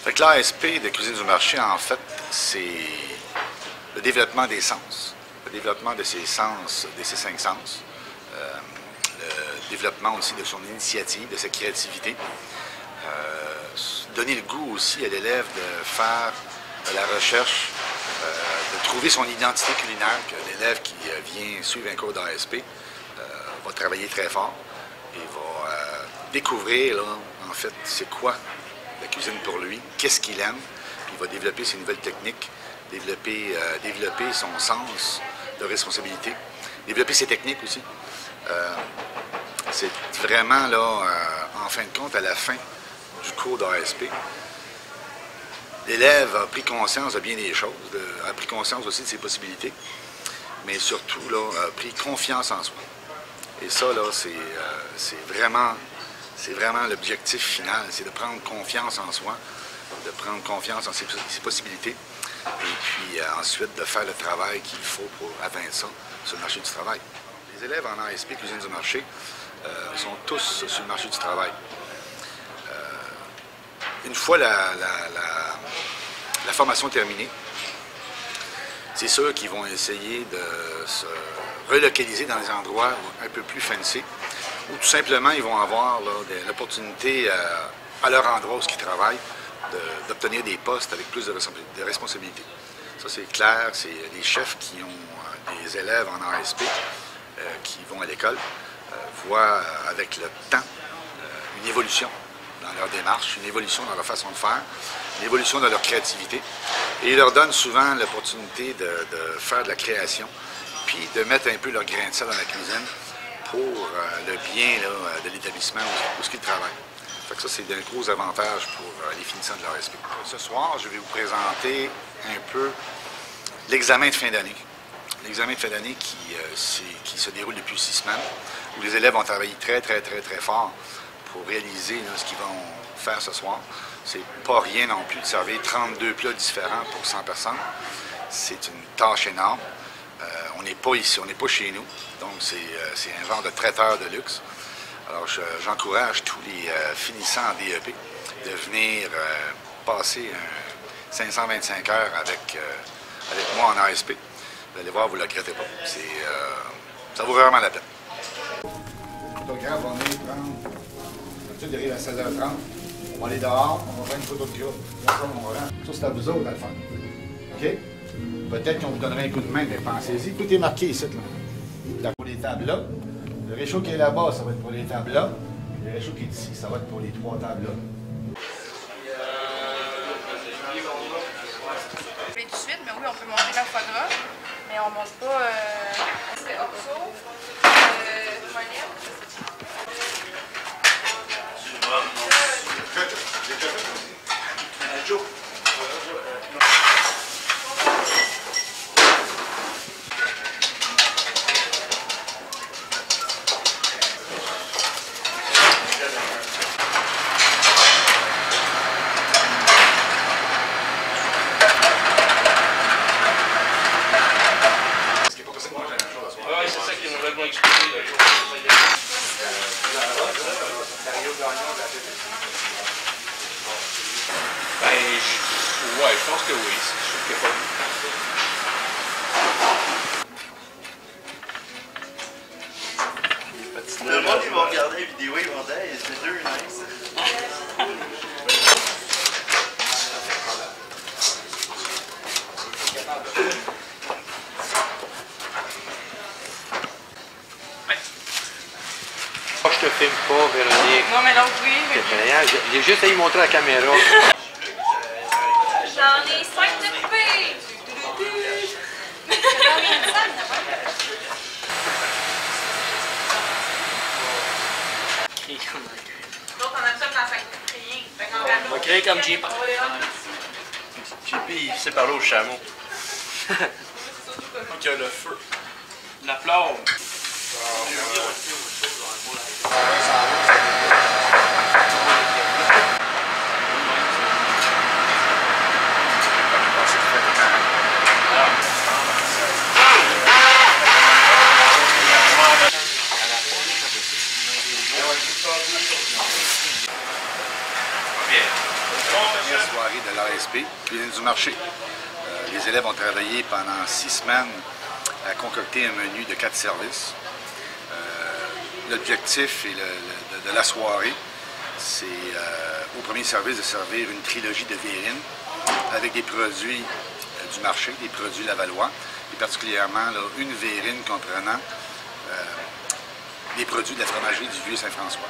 Fait que l'ASP de cuisine du marché, en fait, c'est le développement des sens, le développement de ses sens, de ses 5 sens, le développement aussi de son initiative, de sa créativité, donner le goût aussi à l'élève de faire de la recherche, de trouver son identité culinaire, que l'élève qui vient suivre un cours d'ASP va travailler très fort et va découvrir, là, en fait, c'est quoi la cuisine pour lui, qu'est-ce qu'il aime, puis il va développer ses nouvelles techniques, développer son sens de responsabilité, développer ses techniques aussi. C'est vraiment, là, en fin de compte, à la fin du cours d'ASP, l'élève a pris conscience de bien des choses, a pris conscience aussi de ses possibilités, mais surtout, là, a pris confiance en soi. Et ça, là, c'est vraiment l'objectif final, c'est de prendre confiance en soi, de prendre confiance en ses possibilités, et puis ensuite de faire le travail qu'il faut pour atteindre ça sur le marché du travail. Les élèves en ASP Cuisine du marché sont tous sur le marché du travail. Une fois la formation terminée, c'est sûr qu'ils vont essayer de se relocaliser dans des endroits un peu plus fancy, ou tout simplement ils vont avoir l'opportunité à leur endroit où ils travaillent d'obtenir des postes avec plus de responsabilités. Ça, c'est clair, c'est les chefs qui ont des élèves en ASP qui vont à l'école, voient avec le temps une évolution dans leur démarche, une évolution dans leur façon de faire, une évolution dans leur créativité. Et ils leur donnent souvent l'opportunité de faire de la création, puis de mettre un peu leur grain de sel dans la cuisine pour le bien là, de l'établissement où ils travaillent. Fait que ça, c'est un gros avantage pour les finissants de l'ASP. Ce soir, je vais vous présenter un peu l'examen de fin d'année. L'examen de fin d'année qui se déroule depuis 6 semaines, où les élèves ont travaillé très fort pour réaliser là, ce qu'ils vont faire ce soir. C'est pas rien non plus de servir 32 plats différents pour 100 personnes. C'est une tâche énorme. On n'est pas ici, on n'est pas chez nous. Donc, c'est un genre de traiteur de luxe. Alors, j'encourage tous les finissants en DEP de venir passer 525 heures avec moi en ASP. Vous allez voir, vous ne le regrettez pas. Ça vaut vraiment la peine. Le photographe va venir prendre. D'habitude, il arrive à 16h30. On va aller dehors, on va faire une photo de groupe. Ça, c'est à vous autres à le faire. OK? Peut-être qu'on vous donnerait un coup de main, mais pensez-y. Tout est marqué ici, là. Pour les tables là. Le réchaud qui est là-bas, ça va être pour les tables là. Le réchaud qui est ici, ça va être pour les 3 tables là. Tout de suite, mais oui, on peut monter la foie gras, mais on ne monte pas orzo, molette. Ouais, je pense que oui. Je sais pas. Le monde, ils vont regarder la vidéo, ils vont dire, hey, c'est deux nice. Je te filme pas, Véronique. Non, mais l'autre, oui. J'ai juste à y montrer la caméra. J'en ai 5 de coupés. L'autre, on a ça dans 5 créés. On va créer comme Jeep. Puis il s'est parlé au chameau. Donc, le feu. La flamme. Bien. première soirée de l'ASP, cuisine du marché. Les élèves ont travaillé pendant 6 semaines à concocter un menu de 4 services. L'objectif de la soirée, c'est au premier service de servir une trilogie de verrines avec des produits du marché, des produits lavallois, et particulièrement là, une verrine comprenant des produits de la fromagerie du Vieux-Saint-François.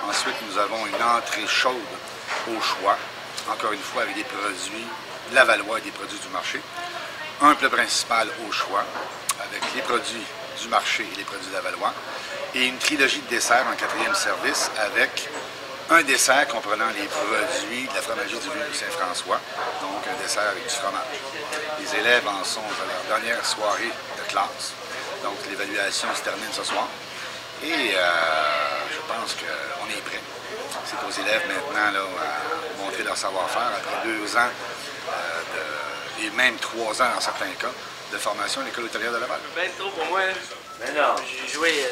Ensuite, nous avons une entrée chaude au choix, encore une fois avec des produits lavallois et des produits du marché. Un plat principal au choix, avec les produits du marché et les produits lavallois. Et une trilogie de desserts en 4e service avec un dessert comprenant les produits de la fromagerie du Vieux-Saint-François, donc un dessert avec du fromage. Les élèves en sont à leur dernière soirée de classe, donc l'évaluation se termine ce soir. Et je pense qu'on est prêt. C'est aux élèves maintenant là, à montrer leur savoir-faire après 2 ans et même 3 ans dans certains cas de formation à l'École hôtelière de Laval. Ben trop pour moi. Mais non. J'ai joué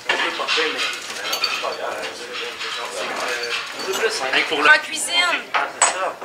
un peu porté, mais. Un peu plus, hein. Pour le. En cuisine. C'est ça.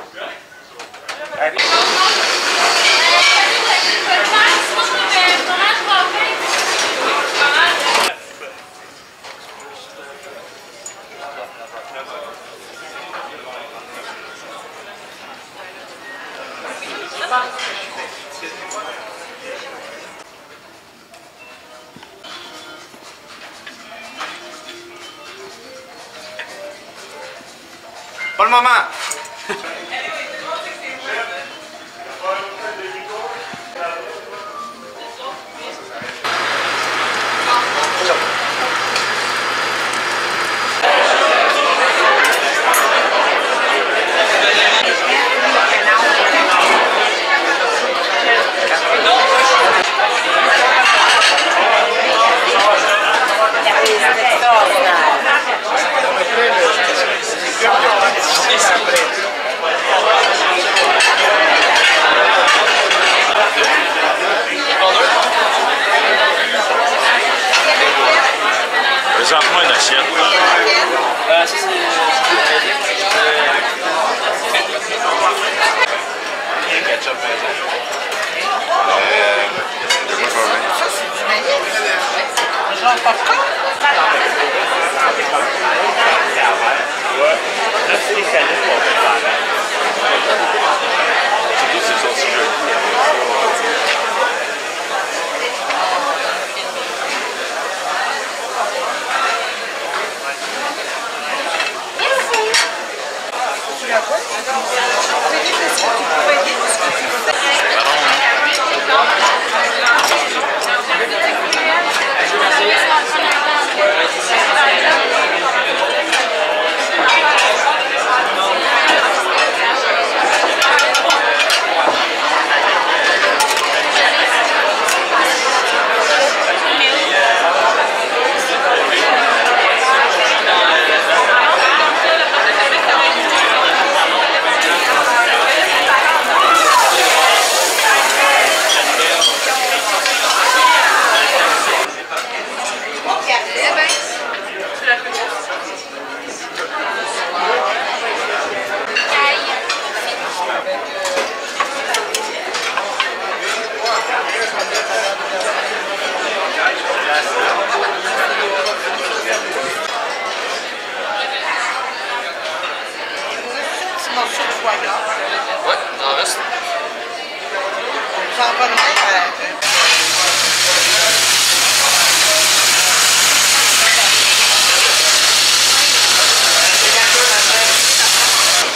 Pas le moment! Présente-moi une assiette. Ça, c'est. Ketchup maison. Genre popcorn? Ouais. Là, c'est les canettes qu'on fait faire. Surtout si ils sont si jolis. Ouais, il en reste. J'en vais le faire.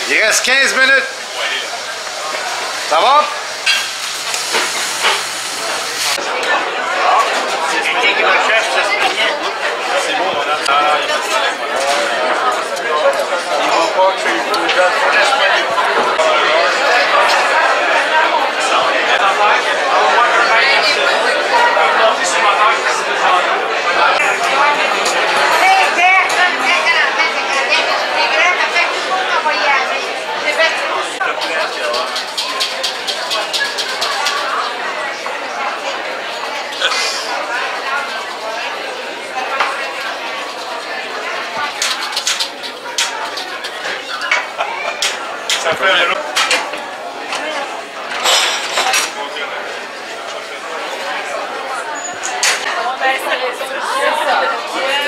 Il reste 15 minutes. Ça va? C'est bon, on a. Ils vont pas que tu nous donnes. Ça fait un autre. Ben, ça les